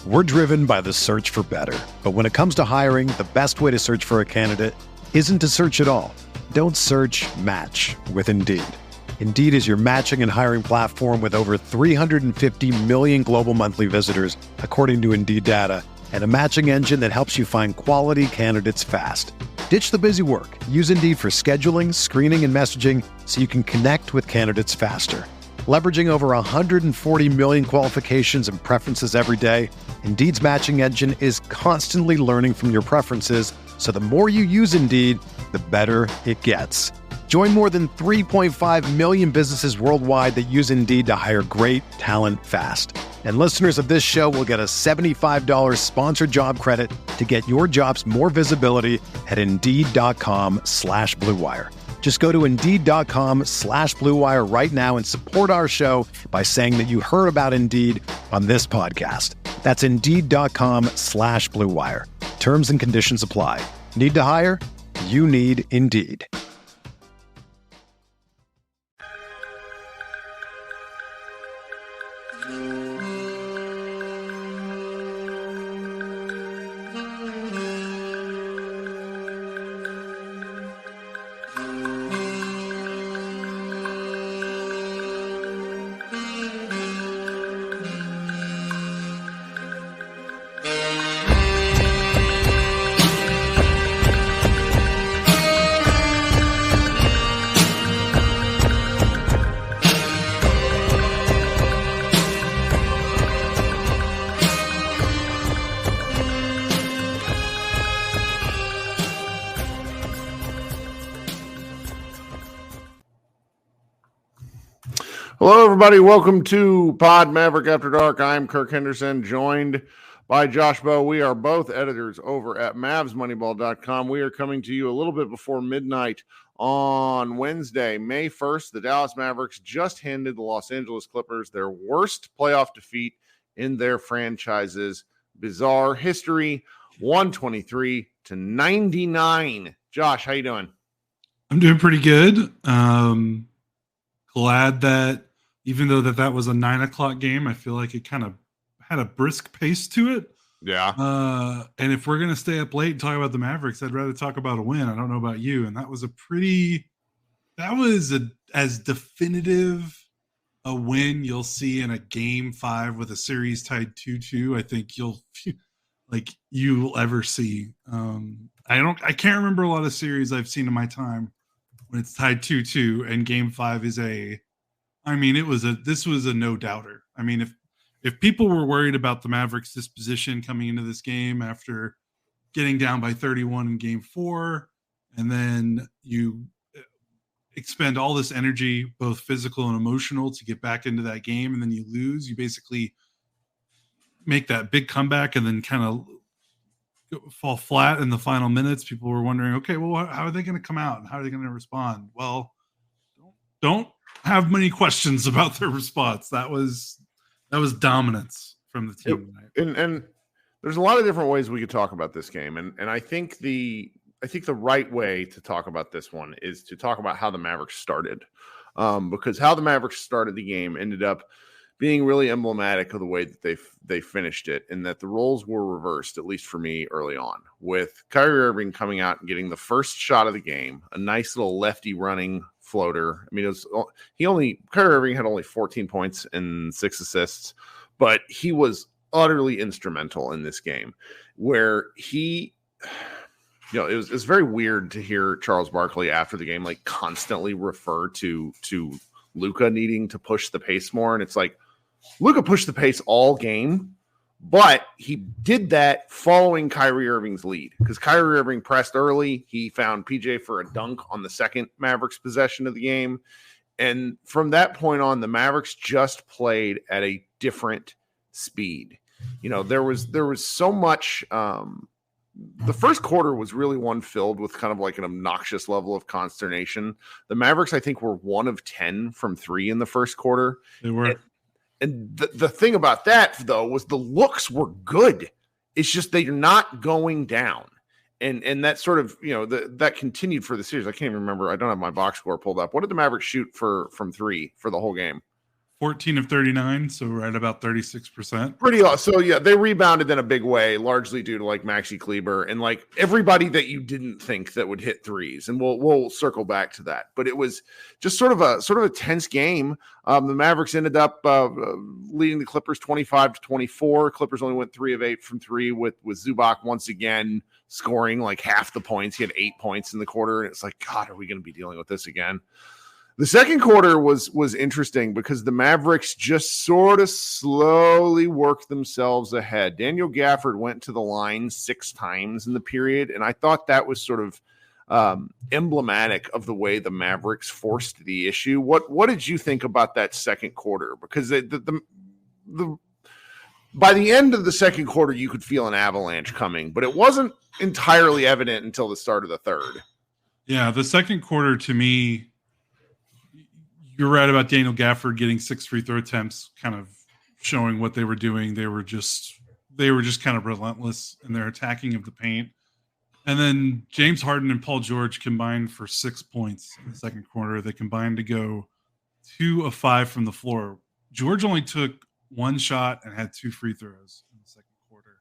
We're driven by the search for better. But when it comes to hiring, the best way to search for a candidate isn't to search at all. Don't search, match with Indeed. Indeed is your matching and hiring platform with over 350 million global monthly visitors, according to Indeed data, and a matching engine that helps you find quality candidates fast. Ditch the busy work. Use Indeed for scheduling, screening, and messaging so you can connect with candidates faster. Leveraging over 140 million qualifications and preferences every day, Indeed's matching engine is constantly learning from your preferences, so the more you use Indeed, the better it gets. Join more than 3.5 million businesses worldwide that use Indeed to hire great talent fast. And listeners of this show will get a $75 sponsored job credit to get your jobs more visibility at Indeed.com/Blue Wire. Just go to Indeed.com/Blue Wire right now and support our show by saying that you heard about Indeed on this podcast. That's Indeed.com/Blue Wire. Terms and conditions apply. Need to hire? You need Indeed. Hello, everybody. Welcome to Pod Maverick After Dark. I'm Kirk Henderson, joined by Josh Bowe. We are both editors over at MavsMoneyball.com. We are coming to you a little bit before midnight on Wednesday, May 1st. The Dallas Mavericks just handed the Los Angeles Clippers their worst playoff defeat in their franchise's bizarre history, 123-99. Josh, how you doing? I'm doing pretty good. Glad that even though that was a 9:00 game, I feel like it kind of had a brisk pace to it. Yeah. And if we're going to stay up late and talk about the Mavericks, I'd rather talk about a win. I don't know about you. And that was as definitive a win you'll see in a game 5 with a series tied 2-2. I think you'll ever see. I can't remember a lot of series I've seen in my time when it's tied 2-2 and game 5 is this was a no doubter. I mean, if people were worried about the Mavericks' disposition coming into this game after getting down by 31 in game 4, and then you expend all this energy, both physical and emotional, to get back into that game, and then you lose, you basically make that big comeback and then kind of fall flat in the final minutes. People were wondering, okay, well, how are they going to come out and how are they going to respond? Well, don't have many questions about their response. That was dominance from the team tonight. And there's a lot of different ways we could talk about this game, and I think the right way to talk about this one is to talk about how the Mavericks started, because how the Mavericks started the game ended up being really emblematic of the way that they finished it, and that the roles were reversed, at least for me early on, with Kyrie Irving coming out and getting the first shot of the game, a nice little lefty running floater. I mean, Kyrie Irving had only 14 points and 6 assists, but he was utterly instrumental in this game where it was very weird to hear Charles Barkley after the game, like, constantly refer to Luka needing to push the pace more. And it's like, Luka pushed the pace all game, but he did that following Kyrie Irving's lead, because Kyrie Irving pressed early. He found PJ for a dunk on the second Mavericks possession of the game. And from that point on, the Mavericks just played at a different speed. There was so much. The first quarter was really one filled with kind of like an obnoxious level of consternation. The Mavericks, I think, were 1 of 10 from 3 in the first quarter. They were. And the thing about that, though, was the looks were good. It's just they're not going down. And that sort of, that continued for the series. I can't even remember. I don't have my box score pulled up. What did the Mavericks shoot from 3 for the whole game? 14 of 39, so right about 36%. Pretty awesome. So yeah, they rebounded in a big way, largely due to like Maxi Kleber and like everybody that you didn't think that would hit threes. And we'll circle back to that. But it was just sort of a tense game. The Mavericks ended up leading the Clippers 25-24. Clippers only went 3 of 8 from 3 with Zubac once again scoring like half the points. He had 8 points in the quarter, and it's like, God, are we going to be dealing with this again? The second quarter was interesting because the Mavericks just sort of slowly worked themselves ahead. Daniel Gafford went to the line 6 times in the period, and I thought that was sort of emblematic of the way the Mavericks forced the issue. What did you think about that second quarter? Because the by the end of the second quarter, you could feel an avalanche coming, but it wasn't entirely evident until the start of the third. Yeah, the second quarter to me, you're right about Daniel Gafford getting 6 free throw attempts, kind of showing what they were doing. They were just kind of relentless in their attacking of the paint. And then James Harden and Paul George combined for 6 points in the second quarter. They combined to go 2 of 5 from the floor. George only took 1 shot and had 2 free throws in the second quarter.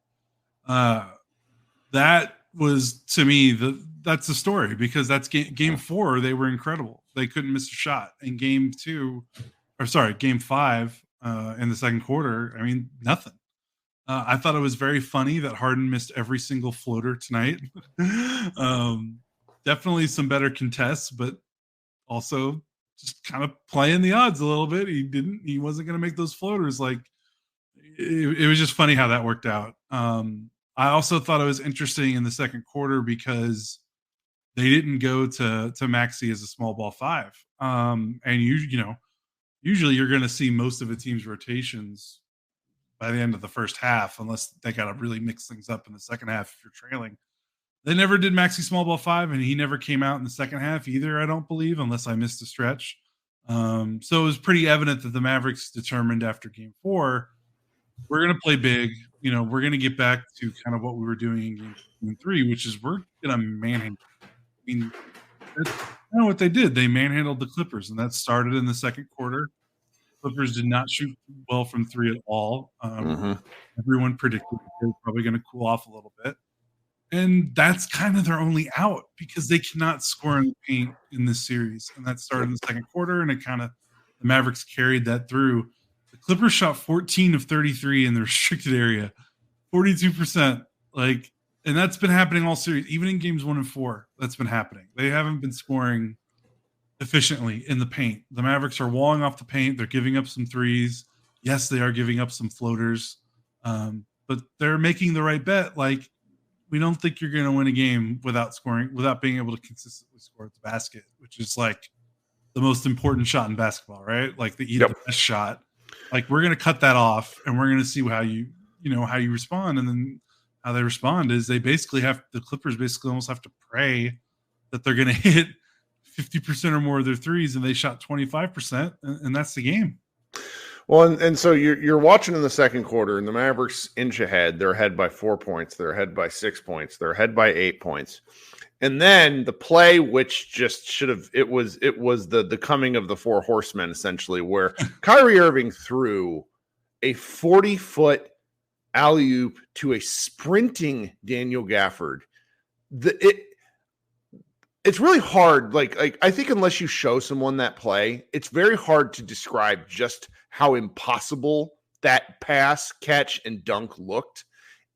That was, to me, that's the story, because that's game 4. They were incredible. They couldn't miss a shot. In game 5 in the second quarter, I mean, nothing. I thought it was very funny that Harden missed every single floater tonight. Definitely some better contests, but also just kind of playing the odds a little bit. He wasn't going to make those floaters. Like, it was just funny how that worked out. I also thought it was interesting in the second quarter because they didn't go to Maxey as a small ball 5. And usually you're going to see most of a team's rotations by the end of the first half, unless they got to really mix things up in the second half if you're trailing. They never did Maxey small ball 5, and he never came out in the second half either, I don't believe, unless I missed a stretch. So it was pretty evident that the Mavericks determined after game 4, we're going to play big. We're going to get back to kind of what we were doing in game 3, which is we're going to manhandle. I mean, that's kind of what they did. They manhandled the Clippers, and that started in the second quarter. Clippers did not shoot well from 3 at all. Everyone predicted they were probably going to cool off a little bit. And that's kind of their only out, because they cannot score in the paint in this series. And that started in the second quarter, and the Mavericks carried that through. The Clippers shot 14 of 33 in the restricted area, 42%. And that's been happening all series, even in games 1 and 4. That's been happening. They haven't been scoring efficiently in the paint. The Mavericks are walling off the paint. They're giving up some threes. Yes, they are giving up some floaters, but they're making the right bet. Like, we don't think you're going to win a game without being able to consistently score at the basket, which is like the most important shot in basketball, right? Like the best shot. Like, we're going to cut that off, and we're going to see how you respond. And then how they respond is the Clippers basically almost have to pray that they're going to hit 50% or more of their threes, and they shot 25%, and that's the game. Well, and so you're watching in the second quarter, and the Mavericks inch ahead. They're ahead by 4 points. They're ahead by 6 points. They're ahead by 8 points. And then the play, which just should have, it was the coming of the 4 horsemen, essentially, where Kyrie Irving threw a 40-foot alley-oop to a sprinting Daniel Gafford. It's really hard. Like I think unless you show someone that play, it's very hard to describe just how impossible that pass, catch, and dunk looked.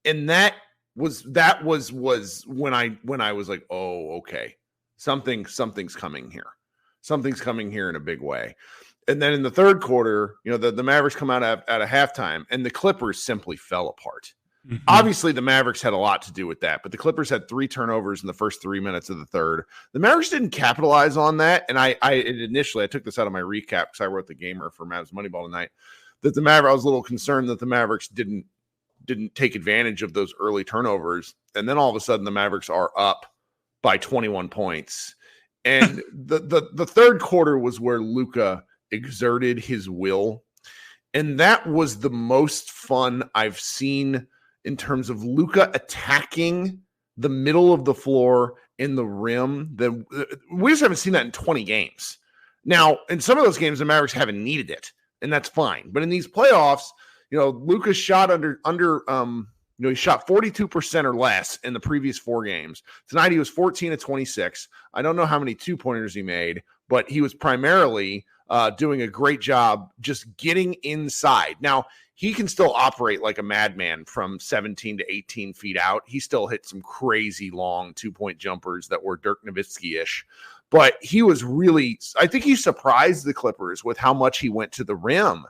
And that was when I was like, oh, okay, something's coming here. Something's coming here in a big way. And then in the third quarter, the Mavericks come out at a halftime, and the Clippers simply fell apart. Mm-hmm. Obviously, the Mavericks had a lot to do with that, but the Clippers had 3 turnovers in the first 3 minutes of the third. The Mavericks didn't capitalize on that, and I took this out of my recap because I wrote the gamer for Mavs Moneyball tonight. I was a little concerned that the Mavericks didn't take advantage of those early turnovers, and then all of a sudden the Mavericks are up by 21 points. And the third quarter was where Luka exerted his will, and that was the most fun I've seen in terms of Luka attacking the middle of the floor in the rim. We just haven't seen that in 20 games. Now, in some of those games, the Mavericks haven't needed it. and that's fine. But in these playoffs, Luka shot he shot 42% or less in the previous 4 games. Tonight he was 14 of 26. I don't know how many 2-pointers he made, but he was primarily doing a great job just getting inside. Now, he can still operate like a madman from 17 to 18 feet out. He still hit some crazy long 2-point jumpers that were Dirk Nowitzki-ish. But he was I think he surprised the Clippers with how much he went to the rim.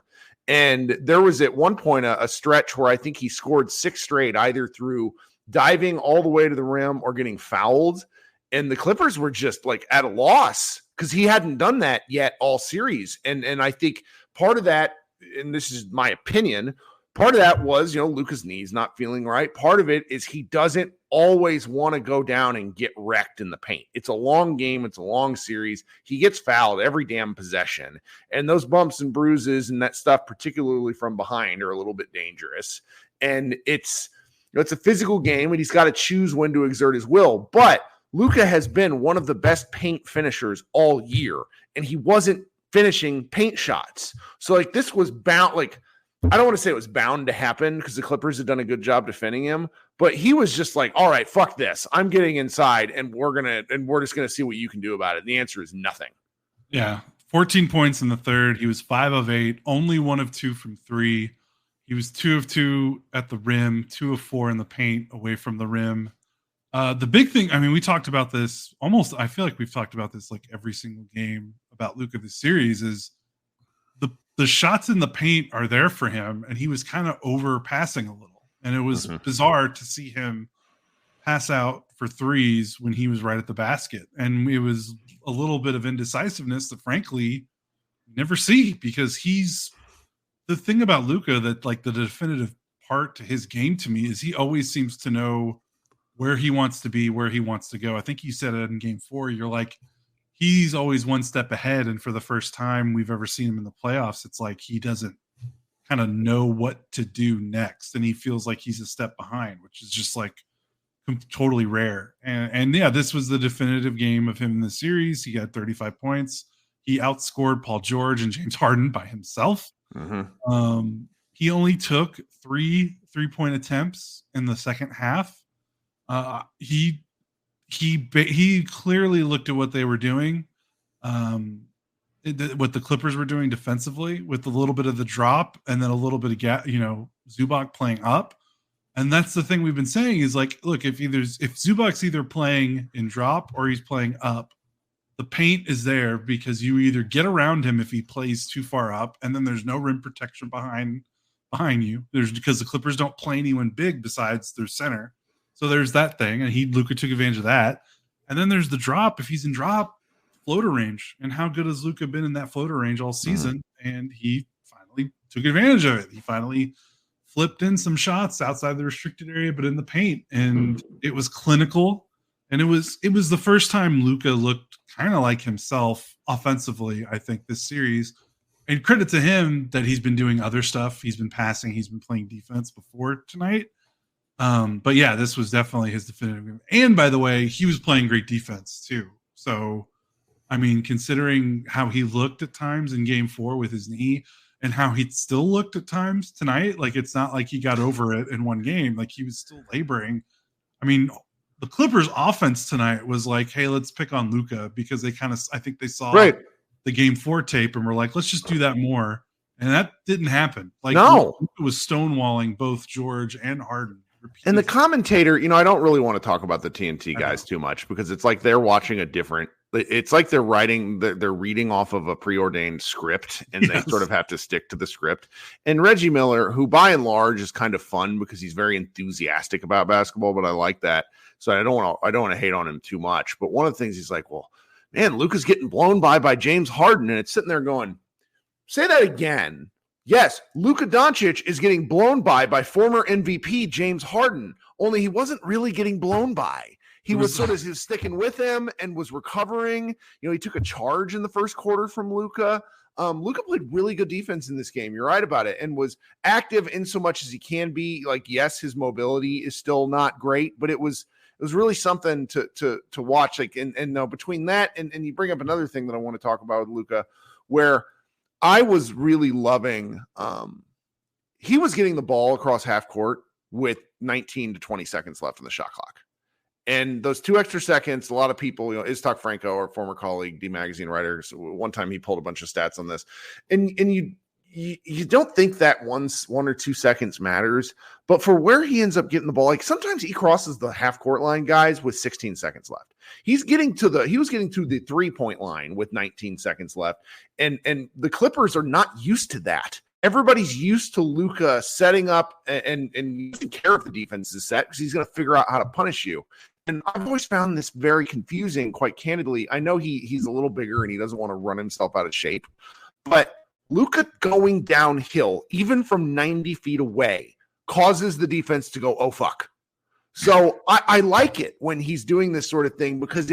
And there was at one point a stretch where I think he scored 6 straight, either through diving all the way to the rim or getting fouled. And the Clippers were just like at a loss because he hadn't done that yet all series. And I think part of that, and this is my opinion, part of that was, Luka's knees not feeling right. Part of it is he doesn't always want to go down and get wrecked in the paint. It's a long game. It's a long series. He gets fouled every damn possession. And those bumps and bruises and that stuff, particularly from behind, are a little bit dangerous. And it's a physical game, and he's got to choose when to exert his will. But Luka has been one of the best paint finishers all year, and he wasn't finishing paint shots. So this was bound, I don't want to say it was bound to happen because the Clippers had done a good job defending him, but he was just like, all right, fuck this. I'm getting inside and we're just going to see what you can do about it. And the answer is nothing. Yeah. 14 points in the third. He was 5 of 8, only 1 of 2 from 3. He was 2 of 2 at the rim, 2 of 4 in the paint away from the rim. The big thing, we talked about this I feel like we've talked about this every single game about Luka this series, is the shots in the paint are there for him, and he was kind of overpassing a little. And it was bizarre to see him pass out for threes when he was right at the basket. And it was a little bit of indecisiveness that, frankly, you never see, because he's the thing about Luka that the definitive part to his game to me is he always seems to know where he wants to be, where he wants to go. I think you said it in game 4. You're like, he's always one step ahead. And for the first time we've ever seen him in the playoffs, it's like he doesn't kind of know what to do next. And he feels like he's a step behind, which is just totally rare. And yeah, this was the definitive game of him in the series. He got 35 points. He outscored Paul George and James Harden by himself. He only took 3 3-point attempts in the second half. He clearly looked at what they were doing, what the Clippers were doing defensively, with a little bit of the drop and then a little bit of Zubac playing up. And that's the thing we've been saying is look, if Zubac's either playing in drop or he's playing up, the paint is there because you either get around him if he plays too far up, and then there's no rim protection behind you. Because the Clippers don't play anyone big besides their center. So there's that thing, and Luka took advantage of that. And then there's the drop. If he's in drop, floater range. And how good has Luka been in that floater range all season? And he finally took advantage of it. He finally flipped in some shots outside the restricted area, but in the paint. And it was clinical. And it was the first time Luka looked kind of like himself offensively, I think, this series. And credit to him that he's been doing other stuff. He's been passing. He's been playing defense before tonight. But yeah, this was definitely his definitive game. And by the way, he was playing great defense too. So, considering how he looked at times in game 4 with his knee and how he still looked at times tonight, it's not like he got over it in one game. He was still laboring. The Clippers offense tonight was hey, let's pick on Luka, because I think they saw the game 4 tape and were like, let's just do that more. And that didn't happen. No, Luka was stonewalling both George and Harden. And the commentator, I don't really want to talk about the TNT guys too much, because it's like they're watching it's like they're reading off of a preordained script, and they sort of have to stick to the script. And Reggie Miller, who by and large is kind of fun because he's very enthusiastic about basketball, but I like that. So I don't want to hate on him too much. But one of the things he's like, well, man, Luka's getting blown by James Harden. And it's sitting there going, say that again. Yes, Luka Doncic is getting blown by former MVP James Harden, only he wasn't really getting blown by. He was sticking with him and was recovering. He took a charge in the first quarter from Luka. Luka played really good defense in this game. You're right about it, and was active in so much as he can be. Yes, his mobility is still not great, but it was really something to watch. And between that and you bring up another thing that I want to talk about with Luka, where I was really loving. He was getting the ball across half court with 19 to 20 seconds left in the shot clock. And those 2 extra seconds, a lot of people, Iztok Franco, our former colleague, D Magazine writer, so one time he pulled a bunch of stats on this. And you don't think that 1 or 2 seconds matters, but for where he ends up getting the ball, like sometimes he crosses the half court line, guys, with 16 seconds left. He was getting to the 3-point line with 19 seconds left. And the Clippers are not used to that. Everybody's used to Luka setting up and taking care of the defense's set because he's going to figure out how to punish you. And I've always found this very confusing, quite candidly. I know he's a little bigger and he doesn't want to run himself out of shape, but Luka going downhill, even from 90 feet away, causes the defense to go, oh, fuck. So I like it when he's doing this sort of thing because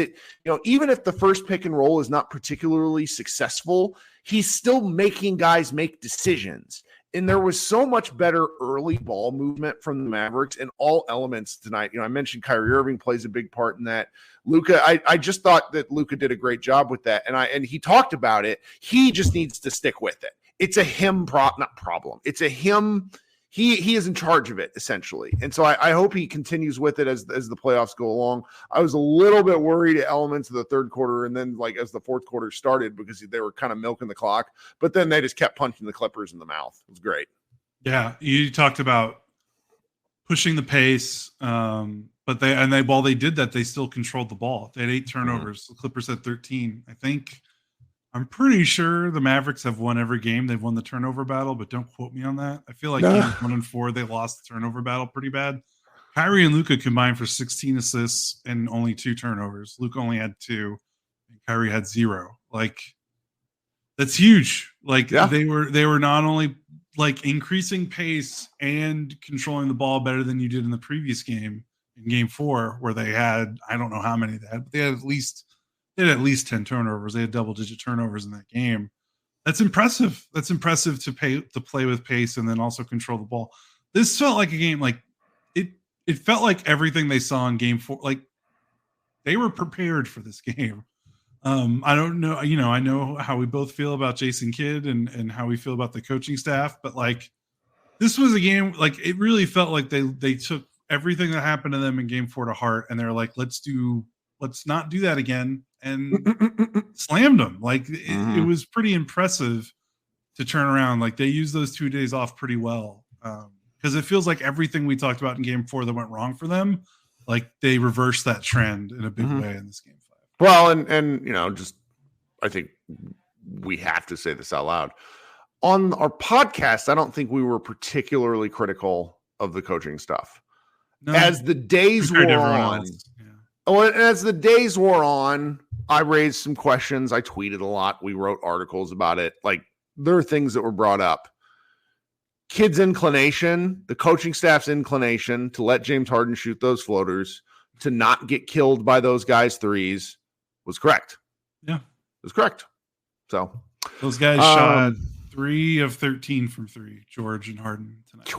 even if the first pick and roll is not particularly successful, he's still making guys make decisions. And there was so much better early ball movement from the Mavericks in all elements tonight. I mentioned Kyrie Irving plays a big part in that. Luka, I just thought that Luka did a great job with that. And he talked about it. He just needs to stick with it. It's a him not problem. It's a him. He is in charge of it, essentially. And so I hope he continues with it as the playoffs go along. I was a little bit worried at elements of the third quarter and then as the fourth quarter started because they were kind of milking the clock. But then they just kept punching the Clippers in the mouth. It was great. Yeah, you talked about pushing the pace, but while they did that, they still controlled the ball. They had 8 turnovers. The Clippers had 13. I'm pretty sure the Mavericks have won every game. They've won the turnover battle, but don't quote me on that. I feel like games 1 and 4, they lost the turnover battle pretty bad. Kyrie and Luka combined for 16 assists and only 2 turnovers. Luka only had 2, and Kyrie had 0. That's huge. They were not only increasing pace and controlling the ball better than you did in the previous game, in game 4, where they had, I don't know how many they had, but they had at least 10 turnovers. They had double-digit turnovers in that game. That's impressive. That's impressive to play with pace and then also control the ball. This felt like a game it felt like everything they saw in game 4. They were prepared for this game. I don't know. I know how we both feel about Jason Kidd and how we feel about the coaching staff, but this was a game. It really felt like they took everything that happened to them in game 4 to heart, and they're like, let's not do that again. And slammed them. It was pretty impressive to turn around. They used those 2 days off pretty well because it feels like everything we talked about in game 4 that went wrong for them, they reversed that trend in a big way in this game 5. Well, and just I think we have to say this out loud on our podcast. I don't think we were particularly critical of the coaching stuff as the days wore on. As the days wore on, I raised some questions. I tweeted a lot. We wrote articles about it. There are things that were brought up. Kidd's inclination, the coaching staff's inclination to let James Harden shoot those floaters, to not get killed by those guys' threes was correct. Yeah. It was correct. So those guys shot 3 of 13 from 3, George and Harden tonight.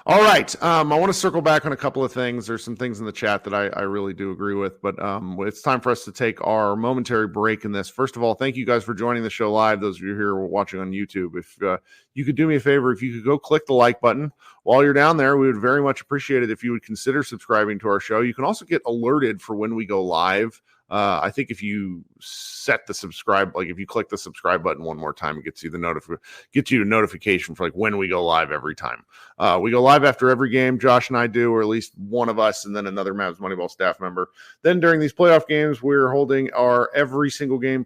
All right. I want to circle back on a couple of things. There's some things in the chat that I really do agree with, but it's time for us to take our momentary break in this. First of all, thank you guys for joining the show live. Those of you here watching on YouTube, if you could do me a favor, if you could go click the like button while you're down there, we would very much appreciate it if you would consider subscribing to our show. You can also get alerted for when we go live. I think if you set the subscribe, if you click the subscribe button one more time, it gets you a notification for when we go live every time. We go live after every game. Josh and I do, or at least one of us, and then another Mavs Moneyball staff member. Then during these playoff games, we're holding our every single game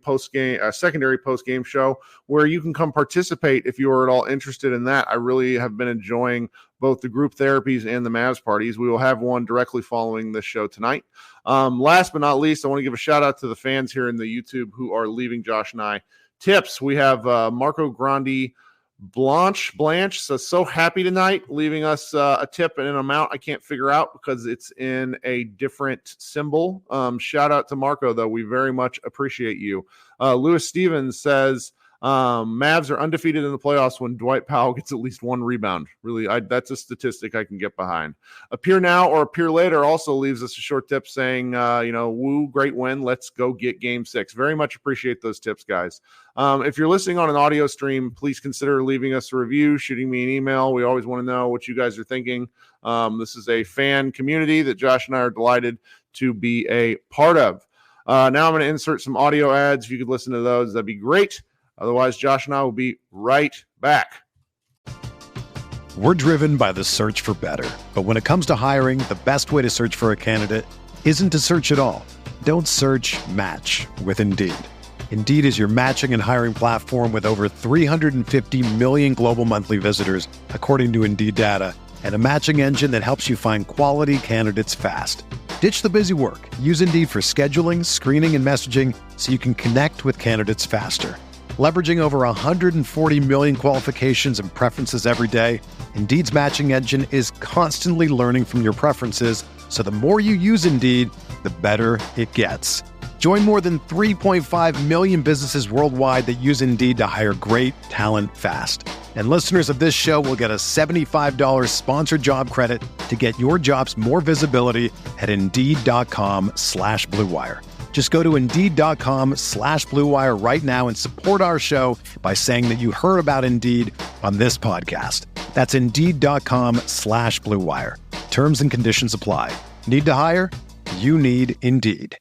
secondary post game show where you can come participate if you are at all interested in that. I really have been enjoying both the group therapies and the Mavs parties. We will have one directly following this show tonight. Last but not least, I want to give a shout out to the fans here in the YouTube who are leaving Josh and I tips. We have Marco Grandi Blanche so happy tonight, leaving us a tip and an amount I can't figure out because it's in a different symbol. Shout out to Marco, though. We very much appreciate you. Lewis Stevens says, Mavs are undefeated in the playoffs when Dwight Powell gets at least one rebound. Really, that's a statistic I can get behind. Appear now or appear later also leaves us a short tip saying, woo, great win. Let's go get game 6. Very much appreciate those tips, guys. If you're listening on an audio stream, please consider leaving us a review, shooting me an email. We always want to know what you guys are thinking. This is a fan community that Josh and I are delighted to be a part of. Now I'm going to insert some audio ads. If you could listen to those, that'd be great. Otherwise, Josh and I will be right back. We're driven by the search for better. But when it comes to hiring, the best way to search for a candidate isn't to search at all. Don't search, match with Indeed. Indeed is your matching and hiring platform with over 350 million global monthly visitors, according to Indeed data, and a matching engine that helps you find quality candidates fast. Ditch the busy work. Use Indeed for scheduling, screening, and messaging so you can connect with candidates faster. Leveraging over 140 million qualifications and preferences every day, Indeed's matching engine is constantly learning from your preferences, so the more you use Indeed, the better it gets. Join more than 3.5 million businesses worldwide that use Indeed to hire great talent fast. And listeners of this show will get a $75 sponsored job credit to get your jobs more visibility at Indeed.com/Blue Wire. Just go to Indeed.com/Blue Wire right now and support our show by saying that you heard about Indeed on this podcast. That's Indeed.com/Blue Wire. Terms and conditions apply. Need to hire? You need Indeed.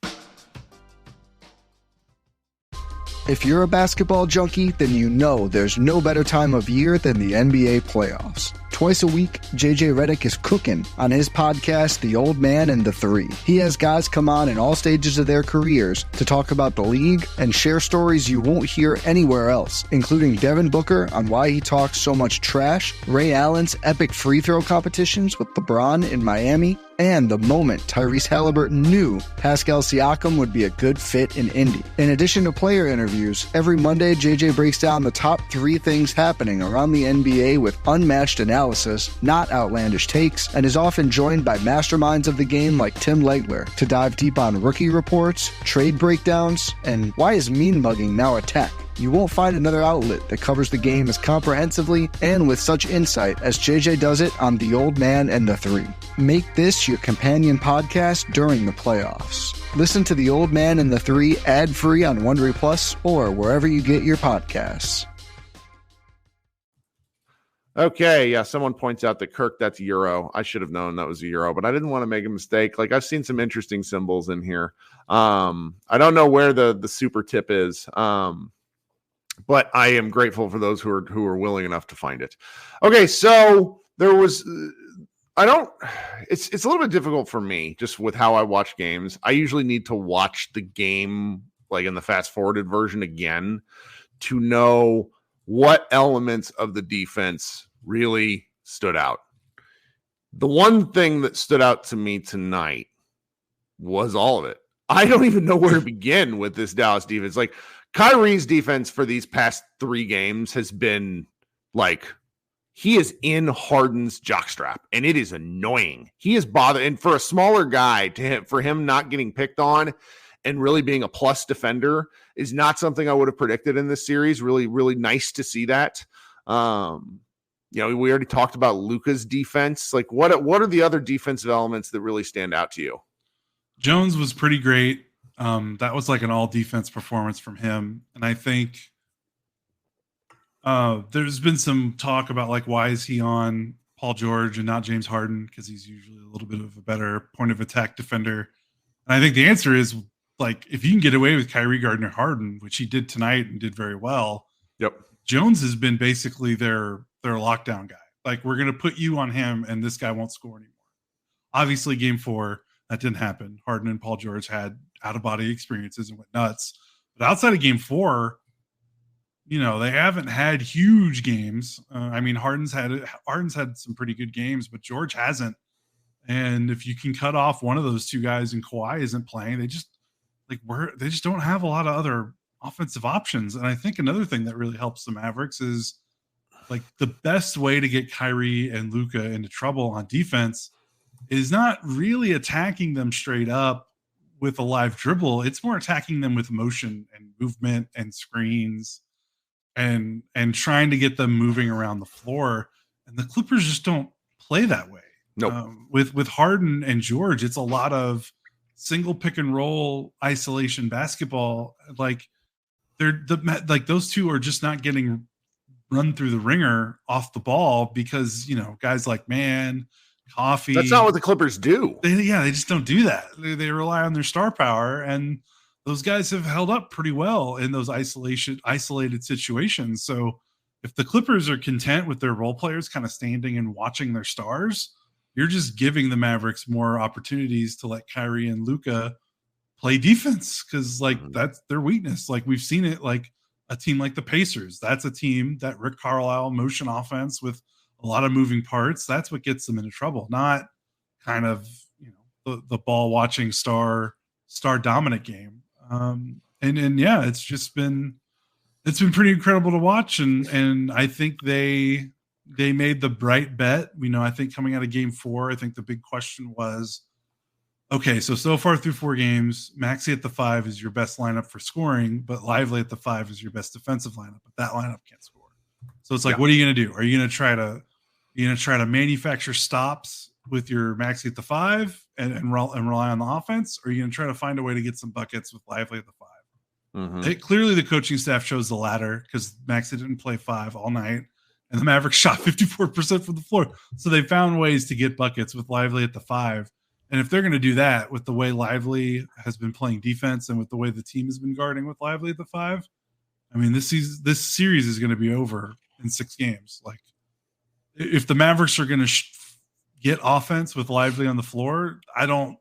If you're a basketball junkie, then you know there's no better time of year than the NBA playoffs. Twice a week, JJ Redick is cooking on his podcast, The Old Man and the Three. He has guys come on in all stages of their careers to talk about the league and share stories you won't hear anywhere else, including Devin Booker on why he talks so much trash, Ray Allen's epic free throw competitions with LeBron in Miami, and the moment Tyrese Halliburton knew Pascal Siakam would be a good fit in Indy. In addition to player interviews, every Monday JJ breaks down the top 3 things happening around the NBA with unmatched analysis, not outlandish takes, and is often joined by masterminds of the game like Tim Legler to dive deep on rookie reports, trade breakdowns, and why is mean mugging now a tech? You won't find another outlet that covers the game as comprehensively and with such insight as JJ does it on The Old Man and the Three. Make this your companion podcast during the playoffs. Listen to The Old Man and the Three ad-free on Wondery Plus or wherever you get your podcasts. Okay, yeah, someone points out that Kirk, that's Euro. I should have known that was a Euro, but I didn't want to make a mistake. Like, I've seen some interesting symbols in here. I don't know where the super tip is. But I am grateful for those who are willing enough to find it. Okay, so there was it's a little bit difficult for me just with how I watch games. I usually need to watch the game like in the fast forwarded version again to know what elements of the defense really stood out. The one thing that stood out to me tonight was all of it. I don't even know where to begin with this Dallas defense. Like, Kyrie's defense for these past 3 games has been like, he is in Harden's jockstrap, and it is annoying. He is bothered, and for a smaller guy, for him not getting picked on and really being a plus defender is not something I would have predicted in this series. Really, really nice to see that. We already talked about Luka's defense. Like, what are the other defensive elements that really stand out to you? Jones was pretty great. That was like an all defense performance from him. And I think there's been some talk about like, why is he on Paul George and not James Harden? Because he's usually a little bit of a better point of attack defender. And I think the answer is like, if you can get away with Kyrie guarding Harden, which he did tonight and did very well. Yep. Jones has been basically their lockdown guy. Like, we're going to put you on him and this guy won't score anymore. Obviously game 4, that didn't happen. Harden and Paul George had out-of-body experiences and went nuts. But outside of game 4, they haven't had huge games. Harden's had some pretty good games, but George hasn't. And if you can cut off one of those 2 guys and Kawhi isn't playing, they just don't have a lot of other offensive options. And I think another thing that really helps the Mavericks is like the best way to get Kyrie and Luka into trouble on defense is not really attacking them straight up with a live dribble. It's more attacking them with motion and movement and screens. and trying to get them moving around the floor. And the Clippers just don't play that way. Nope. With Harden and George, it's a lot of single pick and roll isolation basketball. Like those two are just not getting run through the ringer off the ball because, guys like Coffee. That's not what the Clippers do. They just don't do that. They rely on their star power, and those guys have held up pretty well in those isolated situations. So if the Clippers are content with their role players kind of standing and watching their stars, you're just giving the Mavericks more opportunities to let Kyrie and Luka play defense because that's their weakness. Like we've seen it, like a team like the Pacers. That's a team that Rick Carlisle motion offense with a lot of moving parts. That's what gets them into trouble, not kind of, the ball watching star dominant game. It's been pretty incredible to watch. And I think they made the bright bet. I think coming out of game 4, I think the big question was, okay, so far through 4 games, Maxey at the 5 is your best lineup for scoring, but Lively at the 5 is your best defensive lineup, but that lineup can't score. So it's like, what are you going to do? Are you going to try to manufacture stops with your Maxey at the 5 and rely on the offense? Or are you going to try to find a way to get some buckets with Lively at the 5? Mm-hmm. Clearly the coaching staff chose the latter because Maxey didn't play 5 all night and the Mavericks shot 54% from the floor. So they found ways to get buckets with Lively at the 5. And if they're going to do that with the way Lively has been playing defense and with the way the team has been guarding with Lively at the 5, I mean, this series is going to be over in 6 games. Like, if the Mavericks are going to get offense with Lively on the floor, I don't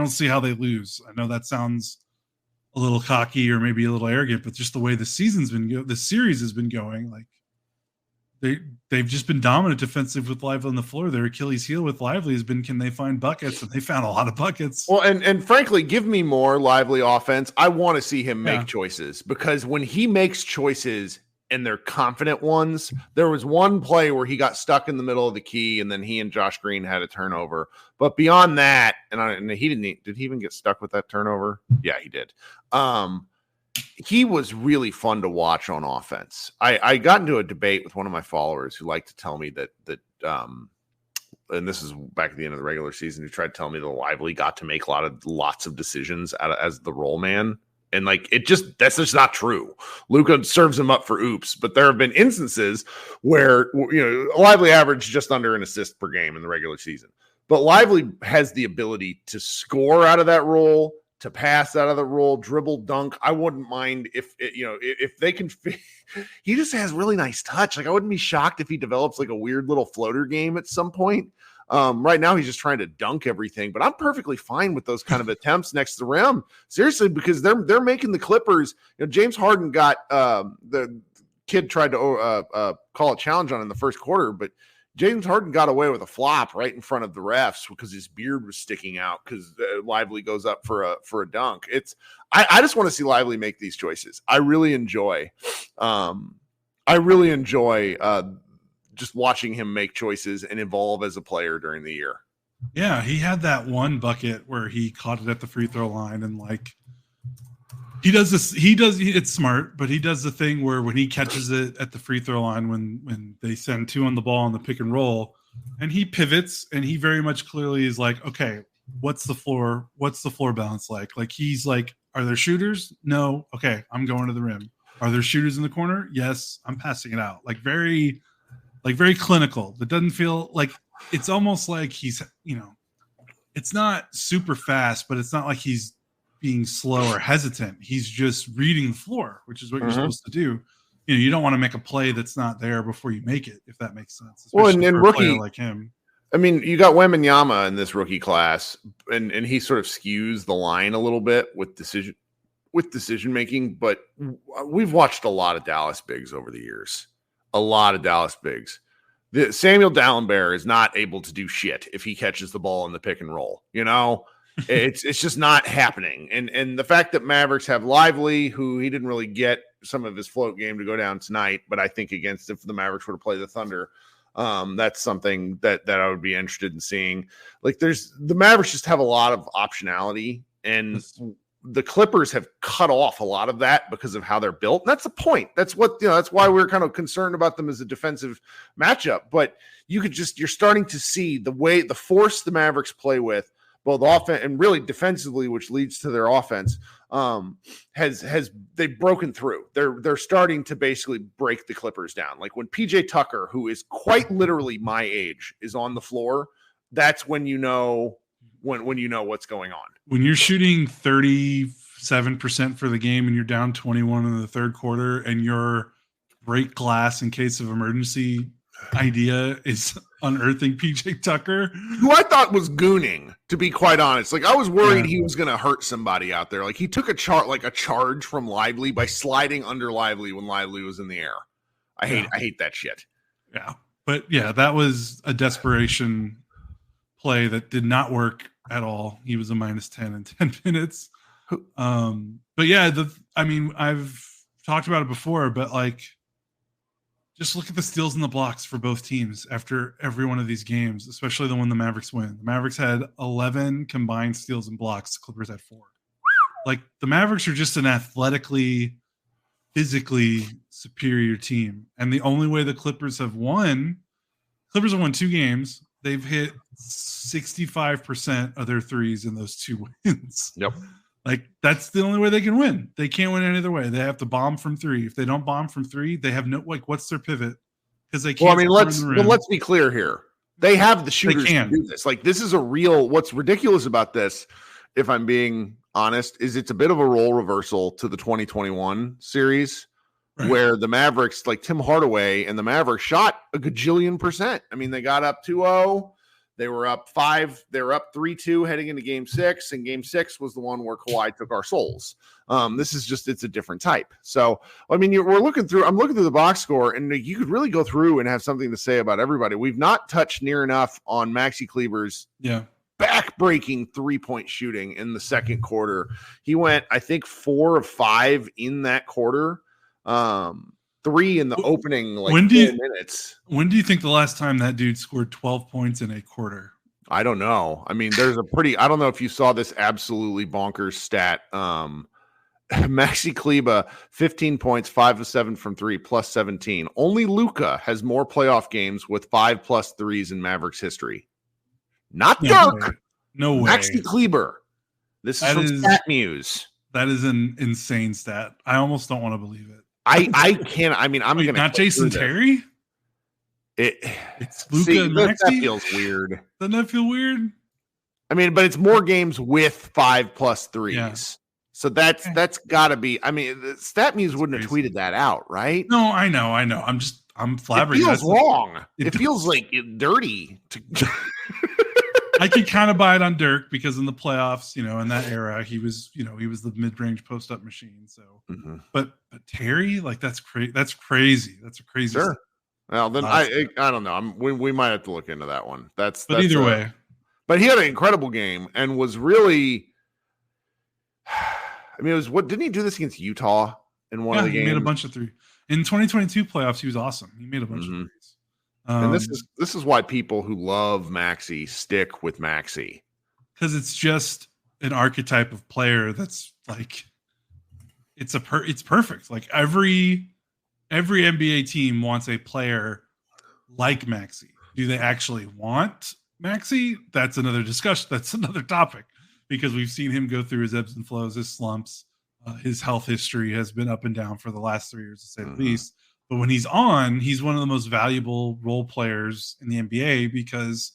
see how they lose. I know that sounds a little cocky or maybe a little arrogant, but just the way the series has been going, like they've just been dominant defensive with Lively on the floor. Their Achilles heel with Lively has been, can they find buckets? And they found a lot of buckets. Well, and frankly, give me more Lively offense. I want to see him make choices because when he makes choices and they're confident ones, there was one play where he got stuck in the middle of the key and then he and Josh Green had a turnover. But beyond that, and he did he even get stuck with that turnover? Yeah, he did. He was really fun to watch on offense. I got into a debate with one of my followers who liked to tell me that and this is back at the end of the regular season, who tried to tell me that Lively got to make lots of decisions as the role man. And that's just not true. Luka serves him up for oops, but there have been instances where, Lively averaged just under an assist per game in the regular season. But Lively has the ability to score out of that role, to pass out of the role, dribble, dunk. I wouldn't mind if they can. He just has really nice touch. Like I wouldn't be shocked if he develops like a weird little floater game at some point. Right now he's just trying to dunk everything, but I'm perfectly fine with those kind of attempts next to the rim. Seriously, because they're making the Clippers. James Harden got the kid tried to call a challenge on in the first quarter, but James Harden got away with a flop right in front of the refs because his beard was sticking out because Lively goes up for a dunk. I just want to see Lively make these choices. I really enjoy just watching him make choices and evolve as a player during the year. Yeah, he had that one bucket where he caught it at the free throw line and it's smart, but he does the thing where when he catches it at the free throw line, when they send 2 on the ball on the pick and roll, and he pivots and he very much clearly is like, okay, what's the floor balance like? Like he's like, are there shooters? No. Okay, I'm going to the rim. Are there shooters in the corner? Yes, I'm passing it out. Like very clinical. That doesn't feel like, it's almost like he's, it's not super fast, but it's not like he's being slow or hesitant. He's just reading the floor, which is what you're supposed to do. You don't want to make a play that's not there before you make it, if that makes sense. Well, and for a rookie player like him. I mean, you got Wembanyama in this rookie class, and he sort of skews the line a little bit with decision making. But we've watched a lot of Dallas bigs over the years. A lot of Dallas bigs. Samuel Dallenberg is not able to do shit if he catches the ball in the pick and roll. It's just not happening. And the fact that Mavericks have Lively, who he didn't really get some of his float game to go down tonight, but I think against if the Mavericks were to play the Thunder, that's something that I would be interested in seeing. Like the Mavericks just have a lot of optionality, and the Clippers have cut off a lot of that because of how they're built. And that's the point. That's what, that's why we're kind of concerned about them as a defensive matchup. But you're starting to see the force the Mavericks play with, both offense and really defensively, which leads to their offense, they've broken through. They're starting to basically break the Clippers down. Like when PJ Tucker, who is quite literally my age, is on the floor, that's when you know when you know what's going on. When you're shooting 37% for the game and you're down 21 in the third quarter, and your break glass in case of emergency idea is unearthing PJ Tucker, who I thought was gooning, to be quite honest. Like I was worried he was going to hurt somebody out there. Like he took a charge from Lively by sliding under Lively when Lively was in the air. I hate that shit. Yeah. But yeah, that was a desperation play that did not work at all. He was a -10 in 10 minutes. But yeah, I've talked about it before, but like, just look at the steals and the blocks for both teams after every one of these games, especially the one the Mavericks win. The Mavericks had 11 combined steals and blocks. The Clippers had 4. Like the Mavericks are just an athletically, physically superior team. And the only way the Clippers have won 2 games. They've hit 65% of their threes in those 2 wins. Yep. Like that's the only way they can win. They can't win any other way. They have to bomb from 3. If they don't bomb from 3, they have no, like, what's their pivot? Because they can't. Well, I mean, let's be clear here. They have the shooters to do this. Like this is a real, what's ridiculous about this, if I'm being honest, is it's a bit of a role reversal to the 2021 series. Right. Where the Mavericks, like Tim Hardaway and the Mavericks, shot a gajillion %. I mean, they got up 2-0. They were up 5. They were up 3-2 heading into Game 6, and Game 6 was the one where Kawhi took our souls. This is just, it's a different type. So, I mean, I'm looking through the box score, and you could really go through and have something to say about everybody. We've not touched near enough on Maxi Kleber's back-breaking 3-point shooting in the second quarter. He went, I think, 4 of 5 in that quarter. 3 in the opening 4 minutes. When do you think the last time that dude scored 12 points in a quarter? I don't know. I mean, there's I don't know if you saw this absolutely bonkers stat. Maxi Kleber, 15 points, 5 of 7 from 3, plus 17. Only Luka has more playoff games with 5+ threes in Mavericks history. Not Dirk. No way. Maxi Kleber. This is from StatMuse. That is an insane stat. I almost don't want to believe it. I can't. I mean, I'm going to not Jason Terry. It's Luka and Maxi. That feels weird. Doesn't that feel weird? I mean, but it's more games with 5+ threes. Yeah. So that's got to be. I mean, StatMuse wouldn't have tweeted that out, right? No, I know. I'm flabbergasted. It feels wrong. It feels like dirty. I could kind of buy it on Dirk because in the playoffs, in that era, he was the mid-range post-up machine. So, but Terry, like that's crazy. That's crazy. That's a crazy. Sure. Well, then I don't know. We might have to look into that one. But either way. But he had an incredible game and was really. I mean, didn't he do this against Utah in one of the games? He made a bunch of 3 in 2022 playoffs. He was awesome. He made a bunch of 3s. And this is why people who love Maxi stick with Maxi, because it's just an archetype of player that's like it's perfect. Like every NBA team wants a player like Maxi. Do they actually want Maxi? That's another discussion. That's another topic because we've seen him go through his ebbs and flows, his slumps. His health history has been up and down for the last 3 years, to say the least. But when he's on, he's one of the most valuable role players in the NBA because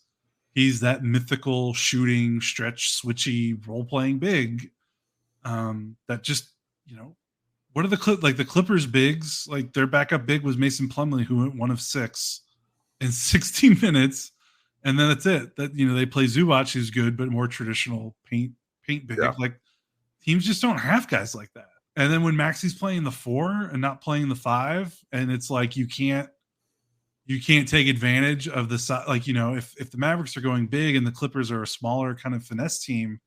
he's that mythical shooting, stretch, switchy, role-playing big that just, what are the Clippers bigs? Like their backup big was Mason Plumlee, who went 1 of 6 in 16 minutes. And then that's it. That, they play Zubac, who's good, but more traditional paint big. Yeah. Like teams just don't have guys like that. And then when Maxi's playing the 4 and not playing the 5, and it's like you can't take advantage of the side. Like, if the Mavericks are going big and the Clippers are a smaller kind of finesse team,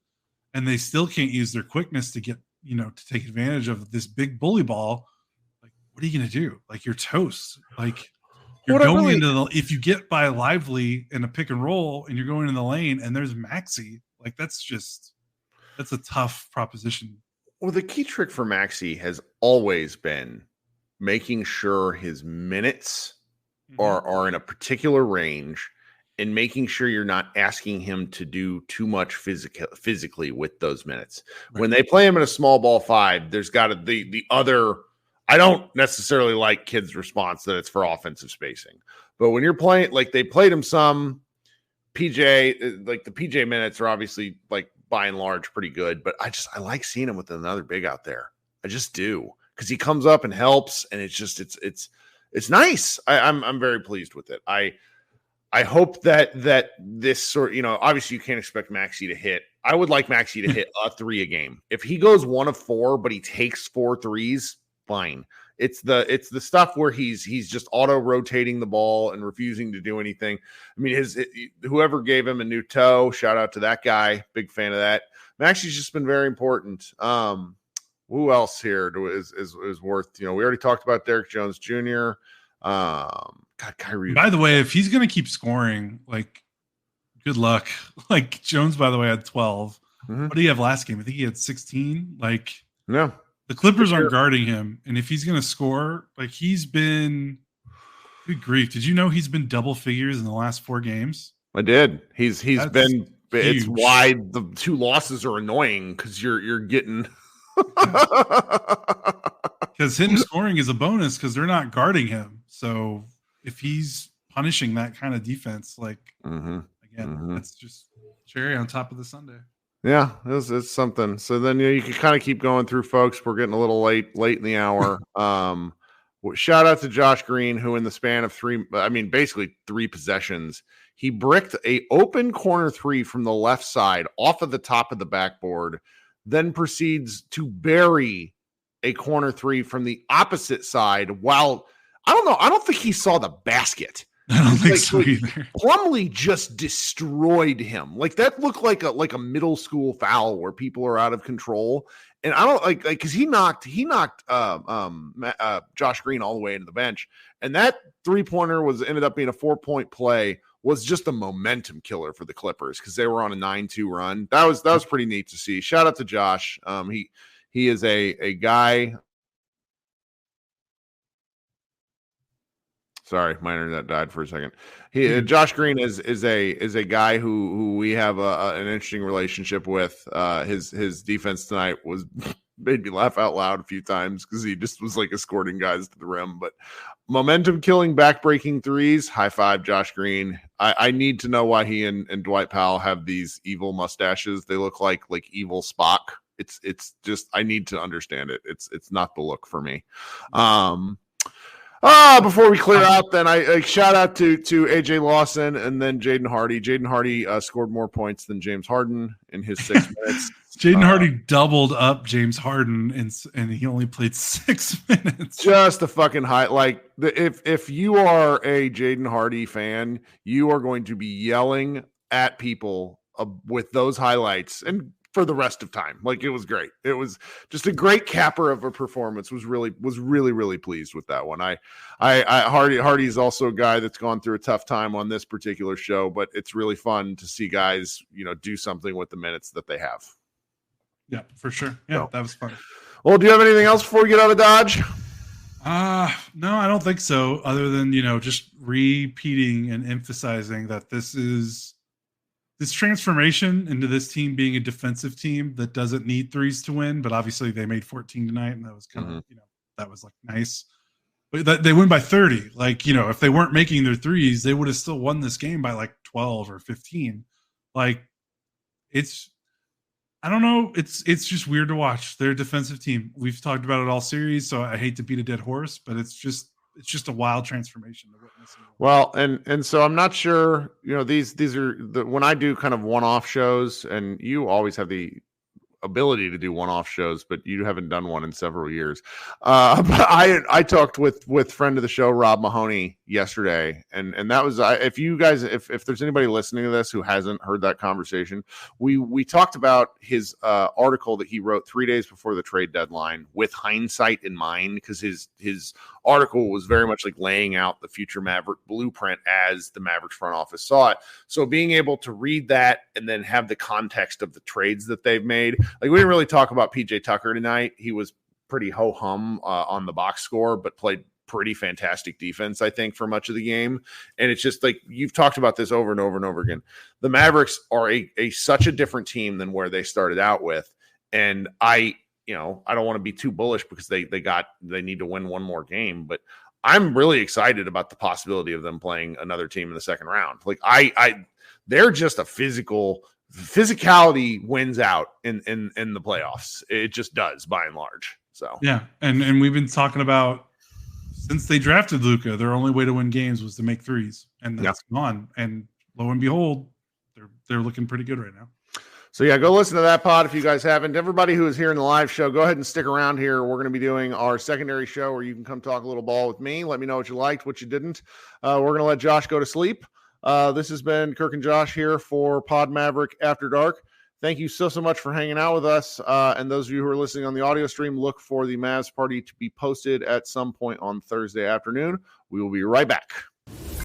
and they still can't use their quickness to get, to take advantage of this big bully ball, like what are you going to do? Like you're toast. Like you're if you get by Lively in a pick and roll and you're going in the lane and there's Maxi, like that's a tough proposition Well, the key trick for Maxey has always been making sure his minutes are in a particular range and making sure you're not asking him to do too much physically with those minutes. Right. When they play him in a small ball 5, there's got to the other. I don't necessarily like kids' response that it's for offensive spacing, but when you're playing, like they played him some PJ, like the PJ minutes are obviously like by and large pretty good, but I like seeing him with another big out there. I just do, because he comes up and helps, and it's just it's nice. I'm very pleased with it. I hope that this sort, obviously you can't expect Maxey to hit. I would like Maxey to hit a 3 a game. If he goes 1 of 4, but he takes 4 threes, fine. It's the stuff where he's just auto rotating the ball and refusing to do anything. I mean, whoever gave him a new toe, shout out to that guy. Big fan of that. Maxey's just been very important. Who else here is worth? We already talked about Derek Jones Jr. God, Kyrie. By the way, if he's going to keep scoring, like, good luck. Like, Jones, by the way, had 12. Mm-hmm. What did he have last game? I think he had 16. Like, no. The Clippers aren't guarding him. And if he's going to score, like, he's been – good grief. Did you know he's been double figures in the last 4 games? I did. He's been – it's why the 2 losses are annoying, because you're getting – because him scoring is a bonus because they're not guarding him. So – if he's punishing that kind of defense, like, that's just cherry on top of the sundae. Yeah, it's something. So then you can kind of keep going through, folks. We're getting a little late in the hour. Shout out to Josh Green, who in the span of 3 possessions, he bricked a open corner 3 from the left side off of the top of the backboard, then proceeds to bury a corner 3 from the opposite side while – I don't know. I don't think he saw the basket. I don't think so either. Plumlee just destroyed him. Like, that looked like a middle school foul where people are out of control. And I don't like because he knocked Josh Green all the way into the bench. And that 3-pointer ended up being a 4-point play, was just a momentum killer for the Clippers because they were on a 9-2 run. That was pretty neat to see. Shout out to Josh. He is a guy. Sorry, my internet died for a second. Josh Green is a guy who we have an interesting relationship with. His defense tonight made me laugh out loud a few times because he just was like escorting guys to the rim. But momentum killing, back-breaking threes. High five, Josh Green. I need to know why he and Dwight Powell have these evil mustaches. They look like evil Spock. It's just, I need to understand it. It's not the look for me. Before we clear out, then I shout out to AJ Lawson and then Jaden Hardy. Jaden Hardy scored more points than James Harden in his 6 minutes. Jaden Hardy doubled up James Harden, and he only played 6 minutes. Just a fucking high. Like, if you are a Jaden Hardy fan, you are going to be yelling at people with those highlights and for the rest of time. Like, it was great. It was just a great capper of a performance. Was really pleased with that one. Hardy is also a guy that's gone through a tough time on this particular show, but it's really fun to see guys, do something with the minutes that they have. Yeah, for sure. Yeah, that was fun. Well, do you have anything else before we get out of Dodge? No, I don't think so. Other than, just repeating and emphasizing that this transformation into this team being a defensive team that doesn't need threes to win, but obviously they made 14 tonight, and that was kind of, that was like nice. But they win by 30. Like, if they weren't making their threes, they would have still won this game by like 12 or 15. Like, I don't know. It's just weird to watch. They're a defensive team. We've talked about it all series, so I hate to beat a dead horse, but it's just a wild transformation to witness. Well, and so I'm not sure, these are when I do kind of one-off shows, and you always have the ability to do one-off shows, but you haven't done one in several years. But I talked with friend of the show, Rob Mahoney, yesterday, and that was, if you guys, if there's anybody listening to this who hasn't heard that conversation, we talked about his article that he wrote 3 days before the trade deadline with hindsight in mind, because his article was very much like laying out the future Maverick blueprint as the Mavericks front office saw it. So being able to read that and then have the context of the trades that they've made, like we didn't really talk about PJ Tucker tonight. He was pretty ho-hum on the box score, but played pretty fantastic defense, I think, for much of the game. And it's just like you've talked about this over and over and over again. The Mavericks are such a different team than where they started out with. And I don't want to be too bullish because they need to win one more game, but I'm really excited about the possibility of them playing another team in the second round. Like they're just physicality wins out in the playoffs. It just does by and large. So yeah, and we've been talking about since they drafted Luka, their only way to win games was to make threes, and that's gone. And lo and behold, they're looking pretty good right now. So yeah, go listen to that pod if you guys haven't. Everybody who is here in the live show, go ahead and stick around here. We're going to be doing our secondary show where you can come talk a little ball with me. Let me know what you liked, what you didn't. We're going to let Josh go to sleep. This has been Kirk and Josh here for Pod Maverick After Dark. Thank you so much for hanging out with us. And those of you who are listening on the audio stream, look for the Mavs Party to be posted at some point on Thursday afternoon. We will be right back.